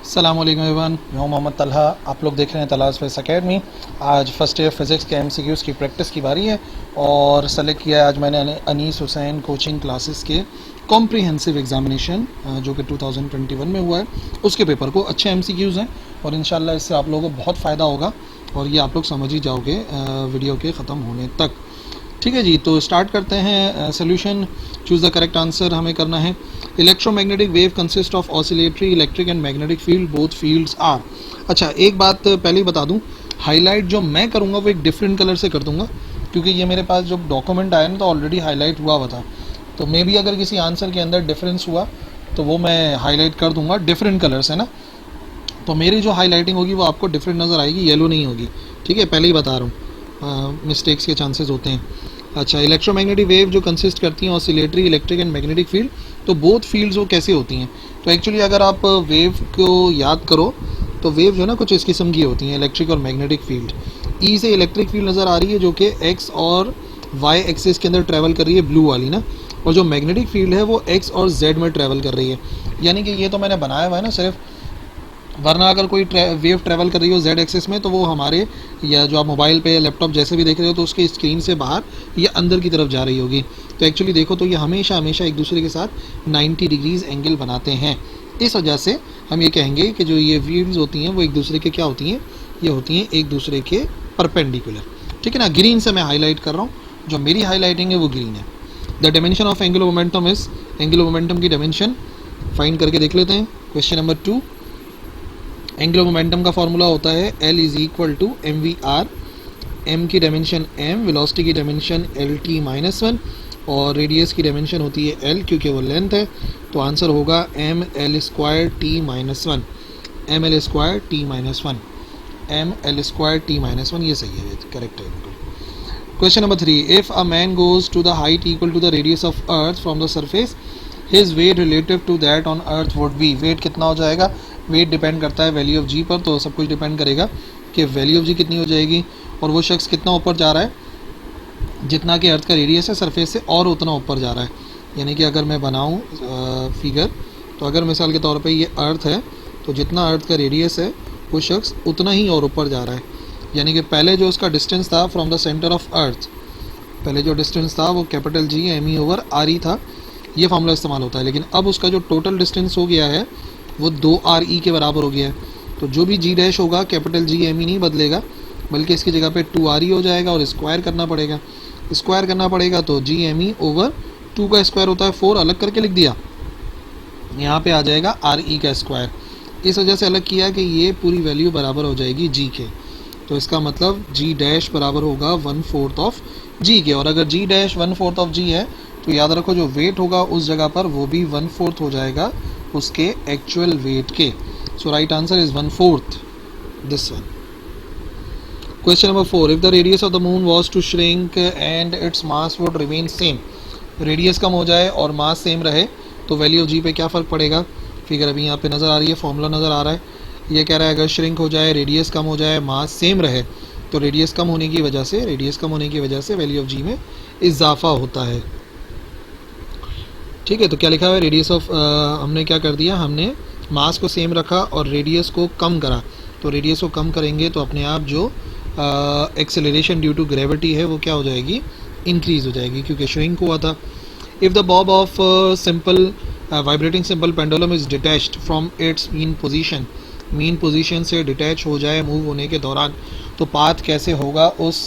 अस्सलाम वालेकुम एवरीवन, मैं हूं मोहम्मद तलहा। आप लोग देख रहे हैं तलहा स्पेस एकेडमी। आज फर्स्ट ईयर फिज़िक्स के एमसीक्यूज़ की प्रैक्टिस की बारी है और सेलेक्ट किया है आज मैंने अनीस हुसैन कोचिंग क्लासेस के कॉम्प्रिहेंसिव एग्जामिनेशन जो कि 2021 में हुआ है उसके पेपर को। अच्छे एमसीक्यूज़ हैं और इंशाल्लाह इससे आप लोगों को बहुत फ़ायदा होगा और ये आप लोग समझ ही जाओगे वीडियो के ख़त्म होने तक। ठीक है जी, तो स्टार्ट करते हैं। Solution, choose the correct answer हमें करना है। Electromagnetic wave consist of oscillatory electric and magnetic field, both fields are. अच्छा, एक बात पहले ही बता दूं, हाईलाइट जो मैं करूंगा वो एक डिफरेंट कलर से कर दूंगा क्योंकि ये मेरे पास जो डॉक्यूमेंट आया ना तो ऑलरेडी हाईलाइट हुआ हुआ था। तो मे बी अगर किसी आंसर के अंदर डिफरेंस हुआ तो वो मैं हाईलाइट कर दूंगा डिफरेंट कलर से ना। तो मेरी जो हाईलाइटिंग होगी वो आपको डिफरेंट नज़र आएगी, येलो नहीं होगी। ठीक है, पहले ही बता रहा हूँ, मिस्टेक्स के चांसेस होते हैं। अच्छा, इलेक्ट्रोमैग्नेटिक वेव जो कंसिस्ट करती हैं oscillatory electric and magnetic field, तो बोथ फील्ड्स वो कैसे होती हैं। तो एक्चुअली अगर आप वेव को याद करो तो वेव जो है ना कुछ इस किस्म की होती हैं, इलेक्ट्रिक और मैग्नेटिक फील्ड। ई से इलेक्ट्रिक फील्ड नज़र आ रही है जो कि एक्स और वाई एक्सिस के अंदर ट्रैवल कर रही है, ब्लू वाली ना। और जो मैग्नेटिक फील्ड है वो एक्स और जेड में ट्रैवल कर रही है। यानी कि ये तो मैंने बनाया हुआ है ना सिर्फ, वरना अगर कोई वेव ट्रैवल कर रही हो जेड एक्सिस में तो वो हमारे या जो आप मोबाइल पे या लैपटॉप जैसे भी देख रहे हो तो उसके स्क्रीन से बाहर या अंदर की तरफ जा रही होगी। तो एक्चुअली देखो तो ये हमेशा हमेशा एक दूसरे के साथ 90 डिग्रीज एंगल बनाते हैं। इस वजह से हम ये कहेंगे कि जो ये वेव्स होती हैं वो एक दूसरे के क्या होती हैं, ये होती हैं एक दूसरे के परपेंडिकुलर। ठीक है ना, ग्रीन से मैं हाईलाइट कर रहा हूँ, जो मेरी हाईलाइटिंग है वो ग्रीन है। The dimension of angular momentum is, angular momentum की डायमेंशन फाइंड करके देख लेते हैं। क्वेश्चन नंबर 2, एंगुलर मोमेंटम का फॉर्मूला होता है L is equal to M V R. M की डायमेंशन m, वेलोसिटी की dimension L T minus one और रेडियस की डायमेंशन होती है l क्योंकि वो लेंथ है। तो आंसर होगा M L square T minus one, M L square T minus one, M L square T minus one, ये सही है, करेक्ट है बिल्कुल। Question number 3, if a man goes to the height equal to the radius of earth from the surface, his weight relative to that on earth would be. Weight कितना हो जाएगा, wait depend करता है value of जी पर, तो सब कुछ depend करेगा कि वैल्यू ऑफ जी कितनी हो जाएगी और वो शख्स कितना ऊपर जा रहा है, जितना कि अर्थ का रेडियस है सरफेस से और उतना ऊपर जा रहा है। यानी कि अगर मैं बनाऊँ फिगर, तो अगर मिसाल के तौर पे ये अर्थ है तो जितना अर्थ का रेडियस है वो शख्स उतना ही और ऊपर जा रहा है। यानी कि पहले जो उसका डिस्टेंस था from the centre of earth, पहले जो डिस्टेंस था वो capital G M E over R E था, ये फार्मूला इस्तेमाल होता है। लेकिन अब उसका जो टोटल डिस्टेंस हो गया है वो 2RE के बराबर हो गया है। तो जो भी जी डैश होगा कैपिटल जी एम ई नहीं बदलेगा, बल्कि इसकी जगह पे 2RE हो जाएगा और स्क्वायर करना पड़ेगा। स्क्वायर करना पड़ेगा तो जी एम ई ओवर 2 का स्क्वायर होता है 4, अलग करके लिख दिया, यहाँ पे आ जाएगा RE का स्क्वायर। इस वजह से अलग किया कि ये पूरी वैल्यू बराबर हो जाएगी जी के। तो इसका मतलब जी डैश बराबर होगा 1/4 ऑफ जी के। और अगर जी डैश 1/4 ऑफ जी है तो याद रखो जो वेट होगा उस जगह पर वो भी 1/4 हो जाएगा उसके एक्चुअल वेट के। So right answer is 1/4 this one. Question number 4, if the radius of the moon was to shrink and its mass would remain same. Radius कम हो जाए और मास सेम रहे तो वैल्यू ऑफ जी पे क्या फ़र्क पड़ेगा। फिगर अभी यहाँ पे नज़र आ रही है, फॉर्मूला नज़र आ रहा है। ये कह रहा है अगर श्रिंक हो जाए, रेडियस कम हो जाए, मास सेम रहे तो रेडियस कम होने की वजह से वैल्यू ऑफ जी में इजाफा होता है। ठीक है, तो क्या लिखा हुआ है, रेडियस ऑफ, हमने क्या कर दिया, हमने मास को सेम रखा और रेडियस को कम करा। तो रेडियस को कम करेंगे तो अपने आप जो एक्सेलरेशन ड्यू टू ग्रेविटी है वो क्या हो जाएगी, इंक्रीज हो जाएगी क्योंकि श्रिंक हुआ था। If the Bob of simple vibrating simple pendulum is detached from its mean position से डिटैच हो जाए मूव होने के दौरान, तो पाथ कैसे होगा उस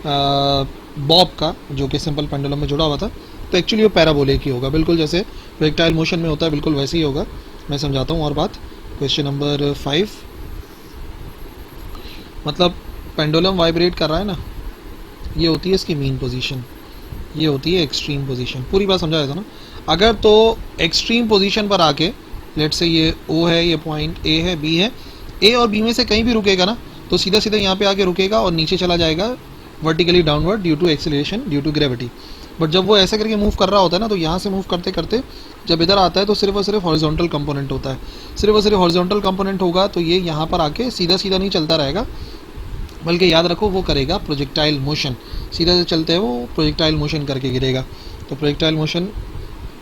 बॉब का जो कि सिंपल पेंडुलम में जुड़ा हुआ था। तो एक्चुअली वो पैराबोलिक ही होगा, बिल्कुल जैसे प्रोजेक्टाइल मोशन में होता है, बिल्कुल वैसे ही होगा। मैं समझाता हूँ और बात। क्वेश्चन नंबर 5, मतलब पेंडुलम वाइब्रेट कर रहा है ना, ये होती है इसकी मीन पोजीशन, ये होती है एक्सट्रीम पोजीशन। पूरी बात समझा देता ना। अगर तो एक्सट्रीम पोजीशन पर आके लेट से ये O है, ये पॉइंट A है, B है, A और B में से कहीं भी रुकेगा ना तो सीधा सीधा यहाँ पे आके रुकेगा और नीचे चला जाएगा vertically downward due to acceleration due to gravity. But जब वो ऐसे करके मूव कर रहा होता है ना तो यहाँ से मूव करते करते जब इधर आता है तो सिर्फ और सिर्फ हॉरिजॉन्टल कंपोनेंट होता है, सिर्फ और सिर्फ हॉरिजॉन्टल कंपोनेंट होगा। तो ये यहाँ पर आके सीधा सीधा नहीं चलता रहेगा, बल्कि याद रखो वो करेगा प्रोजेक्टाइल मोशन। सीधा से चलते हैं वो प्रोजेक्टाइल मोशन करके गिरेगा। तो प्रोजेक्टाइल मोशन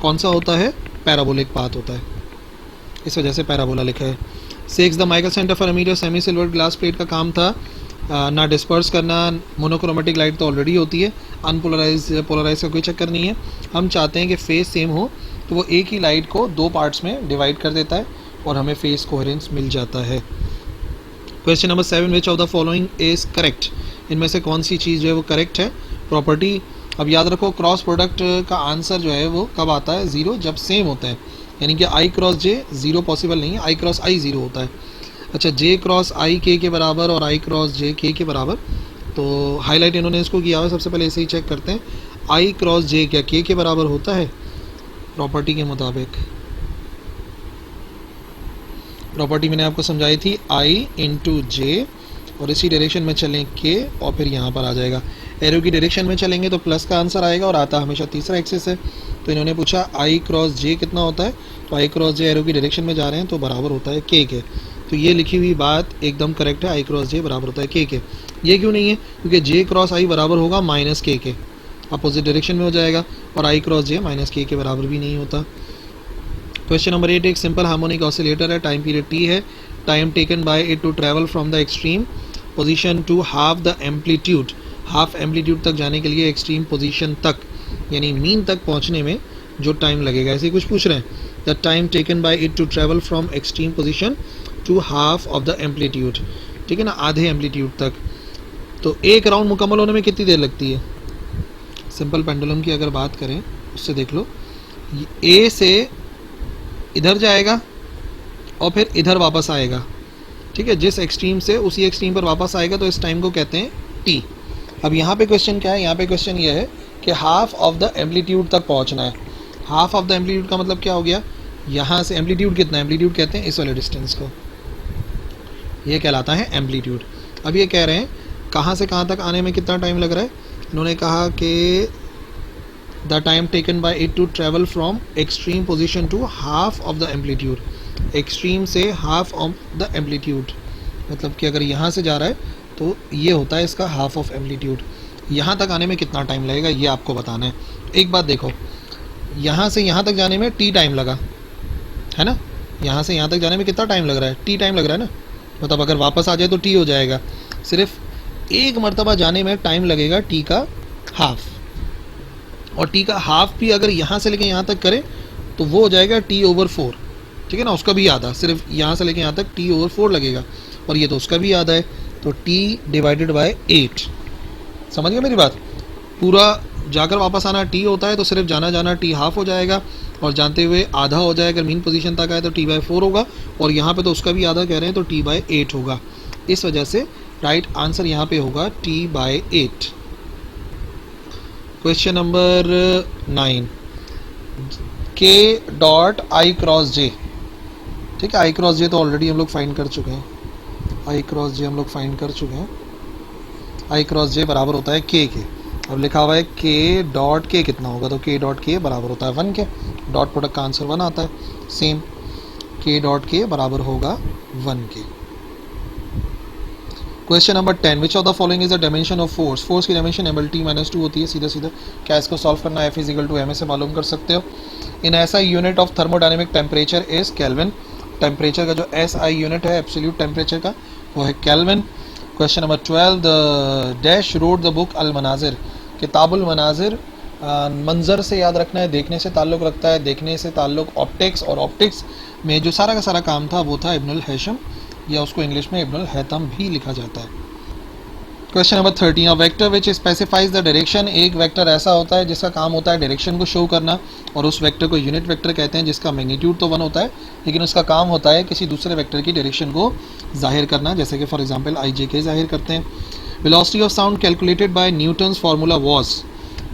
कौन सा होता है, पैराबोलिक पाथ होता है, इस वजह से पैराबोला लिखा है। 6 the Michelson interferometer semi silver glass plate का काम था ना डिस्पर्स करना, मोनोक्रोमेटिक लाइट तो ऑलरेडी होती है, अनपोलराइज पोलराइज का कोई चक्कर नहीं है। हम चाहते हैं कि फेस सेम हो, तो वो एक ही लाइट को दो पार्ट्स में डिवाइड कर देता है और हमें फेस कोहेरेंस मिल जाता है। Question number 7, which of the following is correct, इनमें से कौन सी चीज़ जो है वो करेक्ट है। प्रॉपर्टी, अब याद रखो क्रॉस प्रोडक्ट का आंसर जो है वो कब आता है, 0 जब सेम होता है, यानी कि आई क्रॉस जे 0 पॉसिबल नहीं है, आई क्रॉस आई 0 होता है। अच्छा, जे क्रॉस आई के बराबर और आई क्रॉस जे के बराबर, तो हाईलाइट इन्होंने इसको किया हुआ, सबसे पहले इसे ही चेक करते हैं। आई क्रॉस जे क्या के बराबर होता है प्रॉपर्टी के मुताबिक? प्रॉपर्टी मैंने आपको समझाई थी, आई इंटू जे, और इसी डायरेक्शन में चलें के, और फिर यहाँ पर आ जाएगा। एरो की डायरेक्शन में चलेंगे तो प्लस का आंसर आएगा और आता हमेशा तीसरा एक्सिस है। तो इन्होंने पूछा आई क्रॉस जे कितना होता है, तो आई क्रॉस जे एरो की डायरेक्शन में जा रहे हैं तो बराबर होता है के। तो ये लिखी हुई बात एकदम करेक्ट है, आई क्रॉस जे बराबर होता है के। ये क्यों नहीं है? क्योंकि जे क्रॉस आई बराबर होगा माइनस के, अपोजिट डायरेक्शन में हो जाएगा, और आई क्रॉस जे माइनस के बराबर भी नहीं होता। क्वेश्चन नंबर 8, एक सिंपल हार्मोनिक ऑसिलेटर है, टाइम पीरियड टी है, time taken by it to travel from the extreme position to half the amplitude, half amplitude तक जाने के लिए एक्सट्रीम पोजीशन तक यानी मीन तक पहुंचने में जो टाइम लगेगा, ऐसे कुछ पूछ रहे हैं। The time taken by it to travel from extreme position to half of the amplitude, ठीक है ना, आधे एम्पलीट्यूड तक। तो एक राउंड मुकम्मल होने में कितनी देर लगती है? सिंपल पेंडुलम की अगर बात करें उससे देख लो, ए से इधर जाएगा और फिर इधर वापस आएगा, ठीक है, जिस एक्सट्रीम से उसी एक्सट्रीम पर वापस आएगा, तो इस टाइम को कहते हैं टी। अब यहाँ पे क्वेश्चन क्या है? यहाँ पे क्वेश्चन ये है कि हाफ ऑफ द एम्पलीट्यूड तक पहुँचना है। हाफ ऑफ द एम्पलीट्यूड का मतलब क्या हो गया? यहाँ से एम्पलीट्यूड कितना, एम्पलीट्यूड कहते हैं इस वाले डिस्टेंस को, ये कहलाता है एम्पलीट्यूड। अब ये कह रहे हैं कहाँ से कहाँ तक आने में कितना टाइम लग रहा है। इन्होंने कहा कि the time taken by it to travel from extreme position to half of the amplitude, extreme से हाफ ऑफ द एम्पलीट्यूड, मतलब कि अगर यहाँ से जा रहा है तो ये होता है इसका हाफ ऑफ एम्पलीट्यूड। यहाँ तक आने में कितना टाइम लगेगा ये आपको बताना है। एक बात देखो, यहाँ से यहाँ तक जाने में टी टाइम लगा है ना, यहाँ से यहाँ तक जाने में कितना टाइम लग रहा है? टी टाइम लग रहा है ना, मतलब अगर वापस आ जाए तो टी हो जाएगा। सिर्फ एक मरतबा जाने में टाइम लगेगा टी का हाफ, और टी का हाफ भी अगर यहाँ से लेके यहाँ तक करें तो वो हो जाएगा टी ओवर 4, ठीक है ना, उसका भी आधा, सिर्फ यहाँ से लेके यहाँ तक टी ओवर 4 लगेगा, और ये तो उसका भी आधा है, तो टी डिवाइडेड बाय 8। समझ गए मेरी बात? पूरा जाकर वापस आना टी होता है, तो सिर्फ जाना जाना टी हाफ हो जाएगा, और जानते हुए आधा हो जाएगा। अगर मीन पोजीशन तक आए तो टी बाय 4 होगा, और यहाँ पे तो उसका भी आधा कह रहे हैं तो टी बाय 8 होगा। इस वजह से राइट आंसर यहाँ पे होगा टी बाय 8। क्वेश्चन नंबर 9, के डॉट आई क्रॉस जे, ठीक है, आई क्रॉस जे तो ऑलरेडी हम लोग फाइंड कर चुके हैं, आई क्रॉस जे हम लोग फाइंड कर चुके हैं। आई क्रॉस जे बराबर होता है के। अब लिखा हुआ है के डॉट के कितना होगा, तो के डॉट के बराबर होता है 1 के, डॉट प्रोडक्ट का आंसर 1 आता है। सेम के डॉट के बराबर होगा 1 के। Question number 10, which of the following is the dimension of force, force की डायमेंशन -2 होती है। सीधा सीधा क्या इसको सॉल्व करना है, F = ma से मालूम कर सकते हो। इन ऐसा unit of thermodynamic temperature is kelvin, temperature का जो SI यूनिट है एब्सोल्यूट टेम्परेचर का वो है kelvin. Question number 12, the dash wrote the book Al Manazir, किताबुल मनाजिर मंजर से याद रखना है, देखने से ताल्लुक़ रखता है, देखने से ताल्लुक़ ऑप्टिक्स, और ऑप्टिक्स में जो सारा का सारा काम था वो था इब्नुल हैशम, या उसको इंग्लिश में इब्नुल हैतम भी लिखा जाता है। Question number 13, a vector which specifies the direction, एक वेक्टर ऐसा होता है जिसका काम होता है डायरेक्शन को शो करना, और उस वेक्टर को यूनिट वेक्टर कहते हैं, जिसका मैग्नीट्यूड तो 1 होता है लेकिन उसका काम होता है किसी दूसरे वेक्टर की डायरेक्शन को जाहिर करना, जैसे कि फॉर एग्जांपल IJK जाहिर करते हैं। Velocity of sound calculated by Newton's formula was,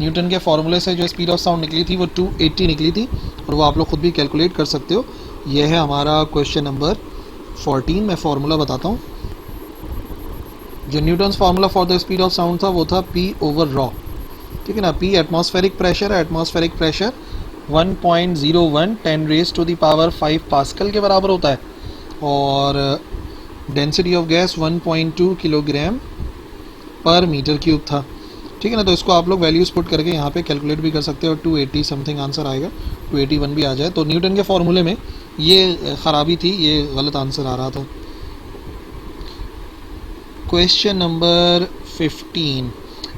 Newton के फार्मूले से जो स्पीड ऑफ साउंड निकली थी वो 280 निकली थी, और वो आप लोग खुद भी कैलकुलेट कर सकते हो। ये है हमारा क्वेश्चन नंबर 14। मैं फार्मूला बताता हूँ। जो Newton's formula for the speed of sound था वो था P/ρ, ठीक है ना। P एटमॉस्फेरिक प्रेशर है, एटमॉस्फेरिक प्रेशर 1.01 10⁵ पास्कल के बराबर होता है, और डेंसिटी ऑफ गैस 1.2 किलोग्राम पर मीटर क्यूब था, ठीक है ना। तो इसको आप लोग वैल्यूज़ पुट करके यहाँ पे कैलकुलेट भी कर सकते हो, 280 समथिंग आंसर आएगा, 281 भी आ जाए। तो न्यूटन के फॉर्मूले में ये ख़राबी थी, ये गलत आंसर आ रहा था। Question number 15,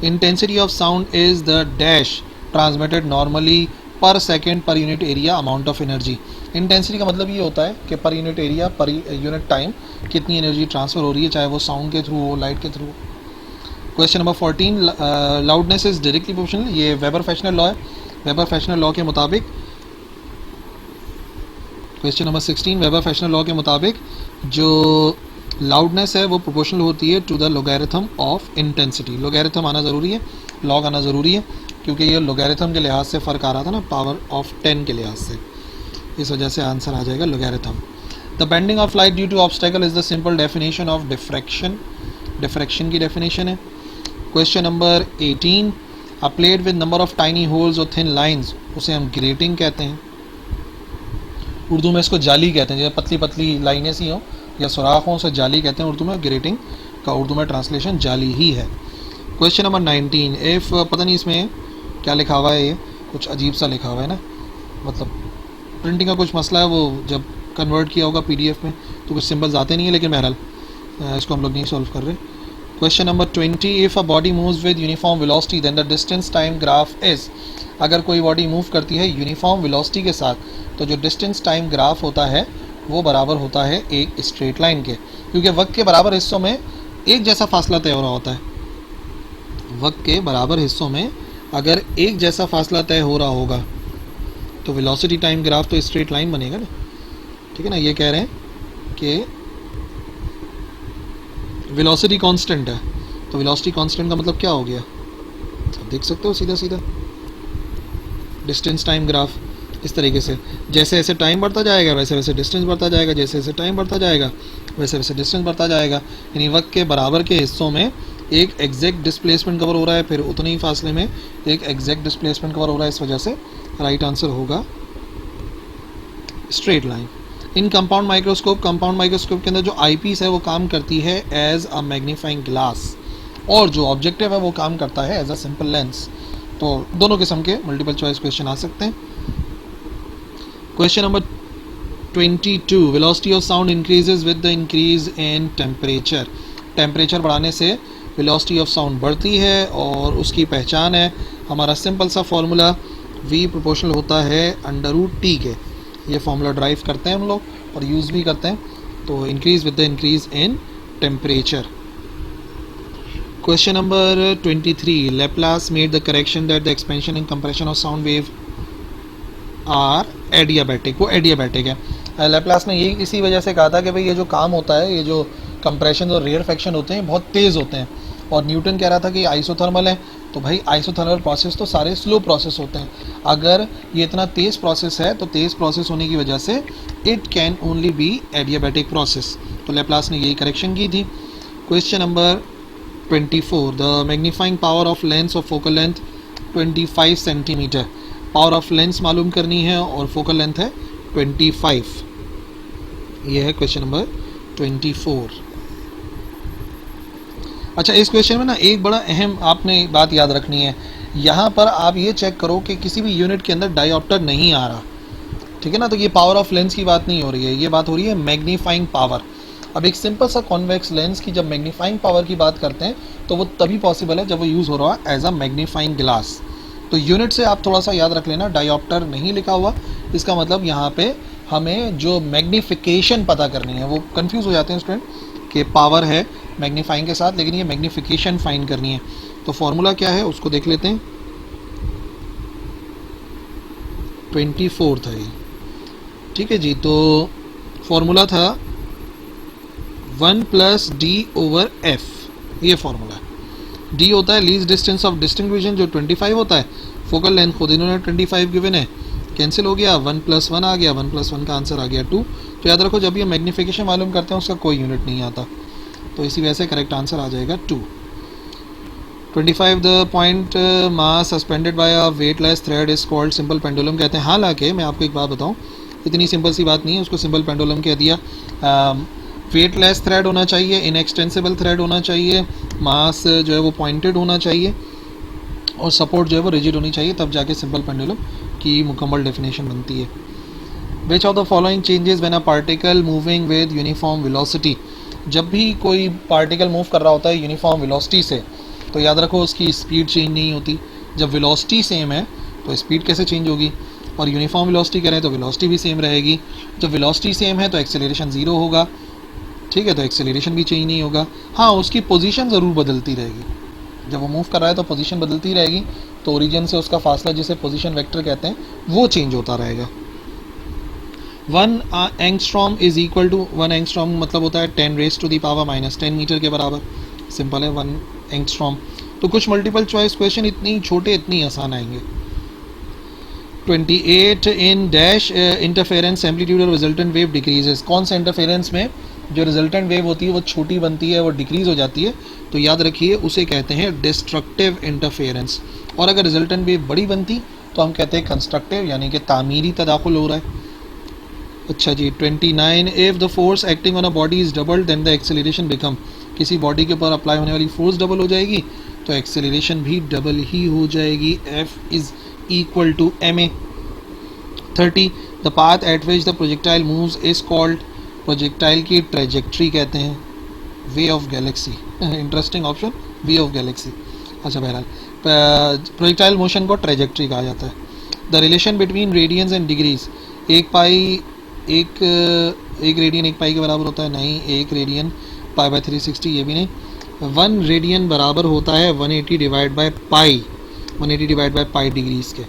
intensity of sound is the dash transmitted normally per second per unit area amount of energy. Intensity का मतलब ये होता है कि per unit area per unit time कितनी एनर्जी ट्रांसफ़र हो रही है, चाहे वो साउंड के थ्रू हो, लाइट के through. Question number 14, loudness is directly proportional, ये वेबर फ्रेशनर लॉ है। वेबर फ्रेशनर लॉ के मुताबिक, question number 16, Weber Fechner law के मुताबिक जो लाउडनेस है वो प्रोपोर्शनल होती है to the logarithm of intensity. Logarithm आना ज़रूरी है, लॉग आना ज़रूरी है, क्योंकि ये लोगैरिथम के लिहाज से फ़र्क आ रहा था ना, पावर ऑफ 10 के लिहाज से, इस वजह से आंसर आ जाएगा logarithm. The bending of light due to obstacle is the simple definition of diffraction, diffraction की डेफिनेशन है। Question number 18, a plate with number of tiny holes और थिन लाइंस, उसे हम ग्रेटिंग कहते हैं। उर्दू में इसको जाली कहते हैं, जैसे पतली पतली लाइनें सी हों या सुराख हों, उसे जाली कहते हैं उर्दू में। ग्रेटिंग का उर्दू में ट्रांसलेशन जाली ही है। क्वेश्चन नंबर 19, इफ़, पता नहीं इसमें क्या लिखा हुआ है, ये कुछ अजीब सा लिखा हुआ है ना, मतलब प्रिंटिंग का कुछ मसला है, वो जब कन्वर्ट किया होगा PDF में तो कुछ सिंबल्स आते नहीं है, लेकिन बहरहाल इसको हम लोग नहीं सॉल्व कर रहे। Question number 20, if a body moves with uniform velocity then the distance time graph is. अगर कोई बॉडी मूव करती है यूनिफॉर्म वेलोसिटी के साथ, तो जो डिस्टेंस टाइम ग्राफ होता है वो बराबर होता है एक स्ट्रेट लाइन के, क्योंकि वक्त के बराबर हिस्सों में एक जैसा फासला तय हो रहा होता है। वक्त के बराबर हिस्सों में अगर एक जैसा फासला तय हो रहा होगा तो वेलोसिटी टाइम ग्राफ तो स्ट्रेट लाइन बनेगा ना, ठीक है ना। ये कह रहे हैं कि वेलोसिटी कांस्टेंट है, तो वेलोसिटी कांस्टेंट का मतलब क्या हो गया, आप देख सकते हो सीधा सीधा डिस्टेंस टाइम ग्राफ इस तरीके से, जैसे जैसे टाइम बढ़ता जाएगा वैसे वैसे डिस्टेंस बढ़ता जाएगा, जैसे जैसे टाइम बढ़ता जाएगा वैसे वैसे डिस्टेंस बढ़ता जाएगा। यानी वक्त के बराबर के हिस्सों में एक एग्जैक्ट डिस्प्लेसमेंट कवर हो रहा है, फिर उतने ही फासले में एक एग्जैक्ट डिस्प्लेसमेंट कवर हो रहा है, इस वजह से राइट आंसर होगा स्ट्रेट लाइन। इन कंपाउंड माइक्रोस्कोप, कंपाउंड माइक्रोस्कोप के अंदर जो आईपीस है वो काम करती है एज अ मैग्नीफाइंग ग्लास, और जो ऑब्जेक्टिव है वो काम करता है एज अ सिंपल लेंस। तो दोनों किस्म के मल्टीपल चॉइस क्वेश्चन आ सकते हैं। Question number 22, velocity of sound increases with the increase in temperature. Temperature बढ़ाने से वेलोसिटी ऑफ साउंड बढ़ती है, और उसकी पहचान है हमारा सिंपल सा फार्मूला, V प्रोपोर्शनल होता है √T के। ये फार्मूला ड्राइव करते हैं हम लोग और यूज़ भी करते हैं। तो increase with the increase in temperature. Question number 23, Laplace made the correction that the expansion and compression of sound wave are adiabatic. वो एडियाबैटिक है। लेप्लास ने ये इसी वजह से कहा था कि भाई ये जो काम होता है, ये जो कंप्रेशन और रेयरफेक्शन होते हैं बहुत तेज़ होते हैं, और न्यूटन कह रहा था कि आइसोथर्मल है। तो भाई आइसोथर्मल प्रोसेस तो सारे स्लो प्रोसेस होते हैं, अगर ये इतना तेज़ प्रोसेस है तो तेज़ प्रोसेस होने की वजह से it can only be adiabatic process. तो लेप्लास ने यही करेक्शन की थी। Question number 24, the magnifying power of lens of focal length 25 centimetre. Power of lens मालूम करनी है और फोकल लेंथ है 25। ये है क्वेश्चन नंबर 24। अच्छा, इस क्वेश्चन में ना एक बड़ा अहम आपने बात याद रखनी है, यहाँ पर आप ये चेक करो कि किसी भी यूनिट के अंदर डायोप्टर नहीं आ रहा, ठीक है ना। तो ये पावर ऑफ लेंस की बात नहीं हो रही है, ये बात हो रही है मैग्नीफाइंग पावर। अब एक सिंपल सा कॉन्वेक्स लेंस की जब मैग्नीफाइंग पावर की बात करते हैं तो वो तभी पॉसिबल है जब वो यूज़ हो रहा है एज अ मैग्नीफाइंग ग्लास। तो यूनिट से आप थोड़ा सा याद रख लेना, डायोप्टर नहीं लिखा हुआ, इसका मतलब यहाँ पे हमें जो मैग्नीफिकेशन पता करनी है। वो कंफ्यूज हो जाते हैं स्टूडेंट कि पावर है मैग्नीफाइंग के साथ, लेकिन ये मैग्नीफिकेशन फाइंड करनी है। तो फॉर्मूला क्या है उसको देख लेते हैं। 24 था ये, ठीक है जी। तो फॉर्मूला था 1 + d/f, ये फॉर्मूला है। d होता है least distance of distinct vision जो 25 होता है, फोकल लेंथ खुद इन्होंने 25 गिवन है, कैंसिल हो गया, 1 + 1 आ गया, 1 + 1 का आंसर आ गया 2। तो याद रखो जब ये मैग्नीफिकेशन मालूम करते हैं उसका कोई यूनिट नहीं आता, तो इसी वजह से करेक्ट आंसर आ जाएगा 2। 25, the point mass suspended bye a weightless thread is called simple pendulum कहते हैं। हालांकि मैं आपको एक बात बताऊं, इतनी सिंपल सी बात नहीं है, उसको सिंपल पेंडुलम कह दिया। वेटलेस थ्रेड होना चाहिए, इनएक्सटेंसिबल थ्रेड होना चाहिए, मास जो है वो पॉइंटेड होना चाहिए, और सपोर्ट जो है वो रिजिड होनी चाहिए, तब जाके सिंपल पेंडुलम की मुकम्मल डेफिनेशन बनती है। Which of the following changes when a particle moving with uniform velocity. जब भी कोई पार्टिकल मूव कर रहा होता है यूनिफॉर्म वेलोसिटी से, तो याद रखो उसकी स्पीड चेंज नहीं होती। जब वेलोसिटी सेम है तो स्पीड कैसे चेंज होगी, और यूनिफॉर्म वेलोसिटी करें तो वेलोसिटी भी सेम रहेगी। जब वेलोसिटी सेम है तो एक्सेलरेशन ज़ीरो होगा, ठीक है, तो एक्सेलरेशन भी चेंज नहीं होगा। हाँ, उसकी पोजीशन ज़रूर बदलती रहेगी। जब वो मूव कर रहा है तो पोजीशन बदलती रहेगी, तो ओरिजिन से उसका फासला, जिसे पोजीशन वेक्टर कहते हैं, वो चेंज होता रहेगा। 1 angstrom is equal to 1 angstrom मतलब होता है 10⁻⁻10 मीटर के बराबर। सिंपल है 1 एंगस्ट्रॉम। तो कुछ मल्टीपल चॉइस क्वेश्चन इतनी छोटे इतनी आसान आएंगे। 28 इन डैश इंटरफेरेंस एम्पलीट्यूड और रिजल्टेंट वेव डिक्रीजेस। कौन सा इंटरफेरेंस में जो रिजल्टेंट वेव होती है वो छोटी बनती है, वो डिक्रीज हो जाती है, तो याद रखिए उसे कहते हैं डिस्ट्रक्टिव इंटरफेरेंस। और अगर रिजल्टेंट वेव बड़ी बनती तो हम कहते हैं कंस्ट्रक्टिव, यानी कि तामीरी तदाखुल हो रहा है। अच्छा जी 29 if the force acting on a body is double then the acceleration become. किसी बॉडी के ऊपर अप्लाई होने वाली फोर्स डबल हो जाएगी तो एक्सेलरेशन भी डबल ही हो जाएगी। F is equal to ma। 30 the path at which the projectile moves is called. Projectile की ट्रेजेक्ट्री कहते हैं way of galaxy. Interesting option, way of galaxy. अच्छा बहरहाल प्रोजेक्टाइल मोशन को ट्रेजेक्ट्री कहा जाता है। The relation between radians and degrees. एक रेडियन 1 पाई के बराबर होता है, नहीं। 1 रेडियन π/360 ये भी नहीं। 1 रेडियन बराबर होता है 180 divide by pi, 180 divide by pi degrees के।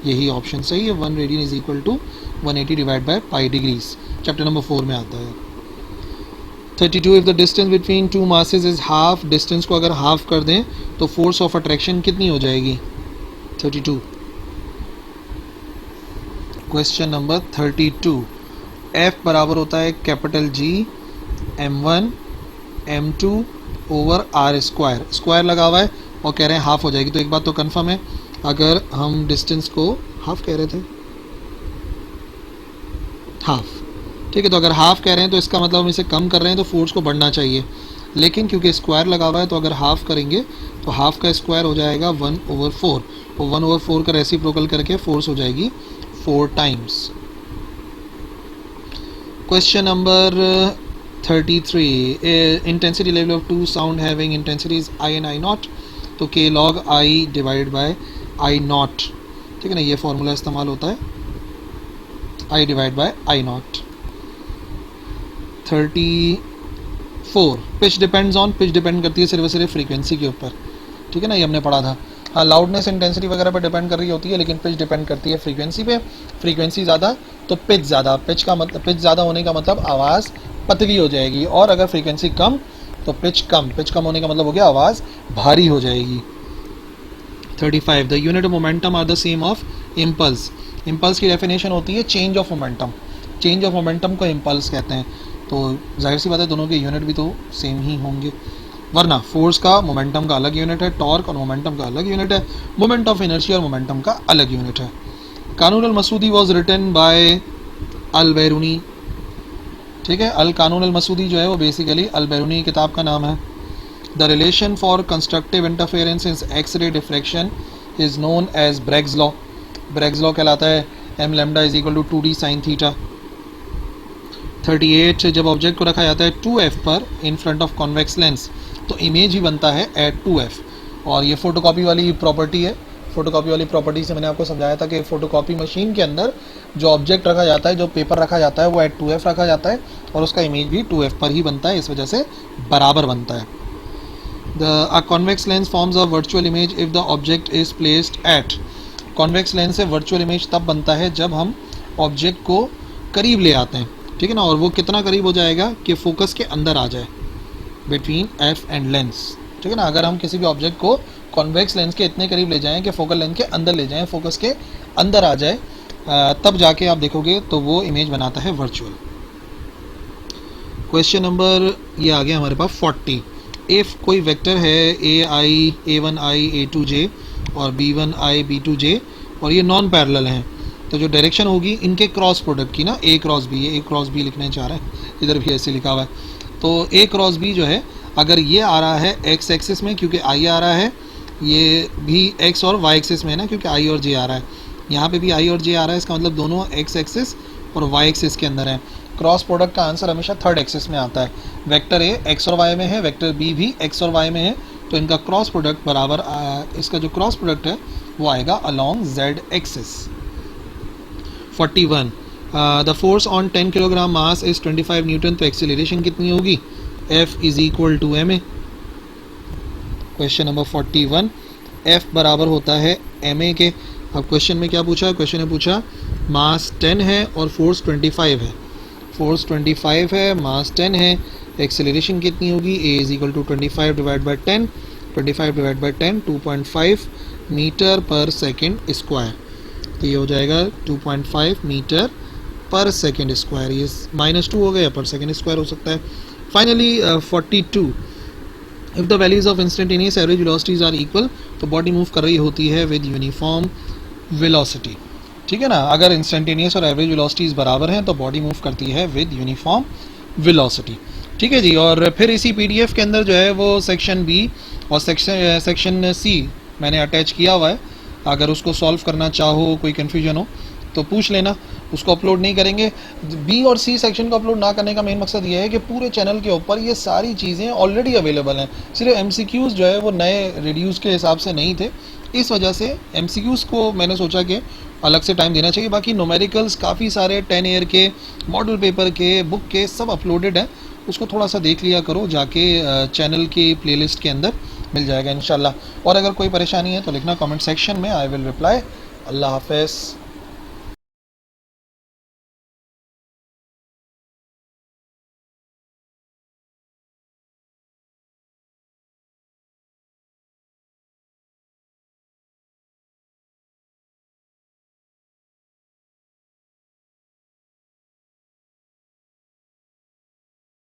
यही ऑप्शन सही है। 1 radian is equal to 180 divide by pi degrees, chapter number 4 में आता है। 32 if the distance between two masses is half. Distance को अगर हाफ कर दें तो फोर्स ऑफ अट्रैक्शन कितनी हो जाएगी। 32। Question number 32। F बराबर होता है capital G m1 m2 over r square. Square लगा हुआ है और कह रहे हैं हाफ हो जाएगी, तो एक बात तो कंफर्म है, अगर हम डिस्टेंस को हाफ कह रहे थे, हाफ, ठीक है, तो अगर हाफ कह रहे हैं तो इसका मतलब हम इसे कम कर रहे हैं तो फोर्स को बढ़ना चाहिए। लेकिन क्योंकि स्क्वायर लगा हुआ है तो अगर हाफ करेंगे तो हाफ का स्क्वायर हो जाएगा 1/4 और 1/4 का रेसिप्रोकल करके फोर्स हो जाएगी 4 times. Question number 33. Intensity level of two sound having intensities I and I naught, तो K log I divided by I naught, ठीक है ना, ये फॉर्मूला इस्तेमाल होता है I divided by I naught। 34. Pitch depends on. Pitch depend करती है सिर्फ सिर्फ फ्रीक्वेंसी के ऊपर, ठीक है ना, ये हमने पढ़ा था। हाँ, लाउडनेस इंटेंसिटी वगैरह पे डिपेंड कर रही होती है, लेकिन पिच डिपेंड करती है फ्रीक्वेंसी पे। फ्रीक्वेंसी ज़्यादा तो पिच ज़्यादा। पिच का मतलब, पिच ज़्यादा होने का मतलब आवाज़ पतली हो जाएगी, और अगर फ्रीक्वेंसी कम तो पिच कम। पिच कम होने का मतलब हो गया आवाज़ भारी हो जाएगी। 35 the unit of momentum are the same of impulse. Impulse की डेफिनेशन होती है change of momentum. Change of momentum को इम्पल्स कहते हैं, तो जाहिर सी बात है दोनों के यूनिट भी तो सेम ही होंगे, वरना फोर्स का मोमेंटम का अलग यूनिट है, टॉर्क और मोमेंटम का अलग यूनिट है, मोमेंट ऑफ इनर्शिया और मोमेंटम का अलग यूनिट है। कानून अल मसूदी वॉज रिटन बाय अल बैरूनी, ठीक है। अल कानून अल मसूदी जो है वो बेसिकली अल बैरूनी की किताब का नाम है। The relation for constructive interference in X ray diffraction is known as Bragg's law. Bragg's law कहलाता है m lambda is equal to 2d sine theta. 38 जब ऑब्जेक्ट को रखा जाता है 2f पर in front of convex lens तो image ही बनता है एट 2f, और ये फोटोकॉपी वाली प्रॉपर्टी है। फोटोकॉपी वाली प्रॉपर्टी से मैंने आपको समझाया था कि फोटोकॉपी मशीन के अंदर जो ऑब्जेक्ट रखा जाता है, जो पेपर रखा जाता है, वो एट 2f रखा जाता है और उसका इमेज भी 2f पर ही बनता है, इस वजह से बराबर बनता है। A convex lens forms a virtual image if the object is placed at. Convex lens से वर्चुअल इमेज तब बनता है जब हम ऑब्जेक्ट को करीब ले आते हैं, ठीक है ना, और वो कितना करीब हो जाएगा कि फोकस के अंदर आ जाए, बिटवीन एफ एंड लेंस, ठीक है ना। अगर हम किसी भी ऑब्जेक्ट को कॉन्वेक्स लेंस के इतने करीब ले जाएं कि फोकल लेंथ के अंदर ले जाएं, फोकस के अंदर आ जाए, तब जाके आप देखोगे तो वो इमेज बनाता है वर्चुअल। क्वेश्चन नंबर ये आ गया हमारे पास 40। इफ़ कोई वेक्टर है a1i a2j और b1i b2j और ये नॉन पैरेलल हैं, तो जो डायरेक्शन होगी इनके क्रॉस प्रोडक्ट की ना, a cross b, a cross b लिखने चाह रहे हैं, इधर भी ऐसे लिखा हुआ है। तो a क्रॉस b जो है, अगर ये आ रहा है x एक्सिस में क्योंकि i आ रहा है ये भी एक्स और वाई एक्सिस में है ना, क्योंकि आई और जे आ रहा है, यहाँ पे भी आई और जे आ रहा है, इसका मतलब दोनों एक्स एक्सिस और वाई एक्सिस के अंदर है। क्रॉस प्रोडक्ट का आंसर हमेशा थर्ड एक्सिस में आता है। वेक्टर ए एक्स और वाई में है, वेक्टर बी भी एक्स और वाई में है, तो इनका क्रॉस प्रोडक्ट बराबर इसका जो क्रॉस प्रोडक्ट है वो आएगा along Z axis. 41 the force on 10 kilogram mass is 25 newton, तो एक्सेलरेशन कितनी होगी? F is equal to ma। Question number 41, F बराबर होता है ma के। अब क्वेश्चन में क्या पूछा? क्वेश्चन ने पूछा मास 10 है और फोर्स 25 है। फोर्स 25 है, मास 10 है, एक्सेलरेशन कितनी होगी? a is equal to 25 divide by 10, 25 divide by 10 2.5 metre per second square, तो ये हो जाएगा 2.5 मीटर पर सेकेंड स्क्वायर। ये -2 हो गया, पर सेकेंड स्क्वायर हो सकता है। Finally 42, if the values of instantaneous average velocities are equal, तो बॉडी मूव कर रही होती है विद यूनिफॉर्म वेलोसिटी। ठीक है ना, अगर इंस्टेंटेनियस और एवरेज वेलोसिटीज बराबर हैं तो बॉडी मूव करती है विद यूनिफॉर्म वेलोसिटी। ठीक है जी, और फिर इसी पीडीएफ के अंदर जो है वो सेक्शन बी और सेक्शन सी मैंने अटैच किया हुआ है। अगर उसको सॉल्व करना चाहो, कोई कन्फ्यूजन हो तो पूछ लेना, उसको अपलोड नहीं करेंगे। बी और सी सेक्शन को अपलोड ना करने का मेन मकसद ये है कि पूरे चैनल के ऊपर ये सारी चीज़ें ऑलरेडी अवेलेबल हैं, सिर्फ एमसीक्यूज़ जो है वो नए रिड्यूस के हिसाब से नहीं थे, इस वजह से एमसीक्यूज़ को मैंने सोचा कि अलग से टाइम देना चाहिए। बाकी न्यूमेरिकल्स काफ़ी सारे 10 ईयर के, मॉडल पेपर के, बुक के सब अपलोडेड हैं, उसको थोड़ा सा देख लिया करो जाके, चैनल की प्लेलिस्ट के अंदर मिल जाएगा इंशाल्लाह। और अगर कोई परेशानी है तो लिखना कमेंट सेक्शन में, आई विल रिप्लाई। अल्लाह हाफ़िज़।